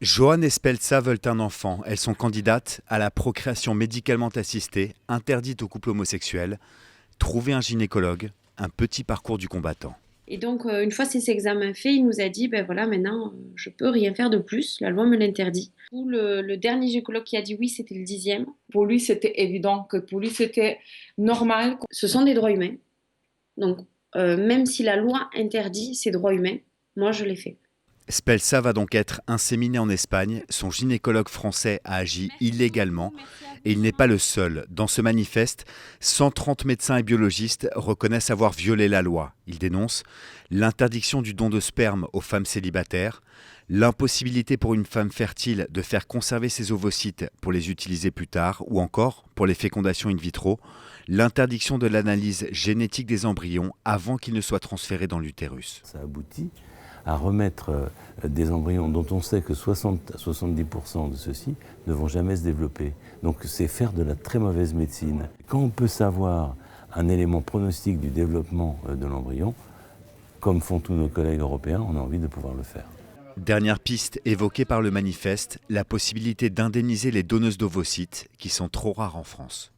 Johan et Spelza veulent un enfant. Elles sont candidates à la procréation médicalement assistée, interdite aux couples homosexuels. Trouver un gynécologue, un petit parcours du combattant. Et donc, une fois ces examens faits, il nous a dit, ben voilà, maintenant, je peux rien faire de plus, la loi me l'interdit. Le dernier gynécologue qui a dit oui, c'était le 10e. Pour lui, c'était évident que pour lui, c'était normal. Ce sont des droits humains. Donc, même si la loi interdit ces droits humains, moi, je l'ai fait. Spelza va donc être inséminée en Espagne. Son gynécologue français a agi illégalement et il n'est pas le seul. Dans ce manifeste, 130 médecins et biologistes reconnaissent avoir violé la loi. Ils dénoncent l'interdiction du don de sperme aux femmes célibataires, l'impossibilité pour une femme fertile de faire conserver ses ovocytes pour les utiliser plus tard, ou encore, pour les fécondations in vitro, l'interdiction de l'analyse génétique des embryons avant qu'ils ne soient transférés dans l'utérus. Ça aboutit à remettre des embryons dont on sait que 60 à 70% de ceux-ci ne vont jamais se développer. Donc c'est faire de la très mauvaise médecine. Quand on peut savoir un élément pronostic du développement de l'embryon, comme font tous nos collègues européens, on a envie de pouvoir le faire. Dernière piste évoquée par le manifeste, la possibilité d'indemniser les donneuses d'ovocytes qui sont trop rares en France.